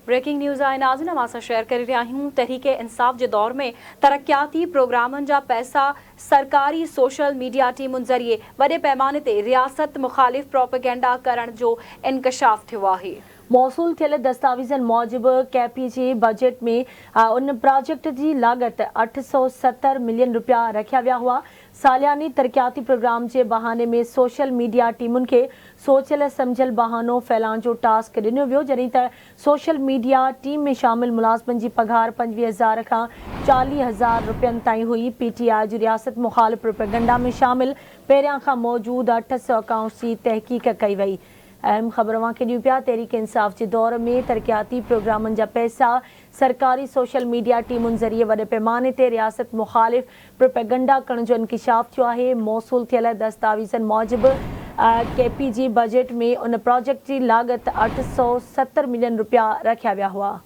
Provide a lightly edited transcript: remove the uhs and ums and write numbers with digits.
Breaking news आहे नाज़िन असां share करे रहिया आहियूं। तहरीके इंसाफ़ जे दौर में तरक्याती प्रोग्रामनि जा पैसा सरकारी सोशल मीडिया टीमुनि ज़रिए वॾे पैमाने ते रियासत मुख़ालिफ़ प्रोपेगेंडा करण जो इंकशाफ थियो आहे। मौसूल थियल दस्तावेज़नि मूजिबि KPG बजट में उन प्रोजेक्ट की लागत 870 मिलियन रुपया रखिया विया हुआ। सालियानी तरक्याती प्रोग्राम के बहाने में सोशल मीडिया टीमुनि के सोचियल समझल बहानो फैलाण जो टास्क दिनो वियो, जॾहिं त सोशल मीडिया टीम में शामिल मुलाज़िमनि जी पघार 25,000 खां 40,000 रुपयनि ताईं हुई। PTI जी रियासत मुखालिफ़ प्रोपेगेंडा में शामिल पहिरियां खां मौजूद 800 अकाउंट्स की तहक़ीक़ कई वई। अहम ख़बर के ॾियूं पिया। तहरीक इंसाफ़ के दौर में तरक्याती प्रोग्रामनि जा पैसा सरकारी सोशल मीडिया टीमुनि ज़रिए वॾे पैमाने ते रियासत मुखालिफ़ प्रोपेगेंडा करण जो इंकशाफ थियो आहे। मौसूल थियल दस्तावेज़नि मूजिबि KPG बजट में उन प्रोजेक्ट की लागत 870 मिलियन रुपया रखिया विया हुआ।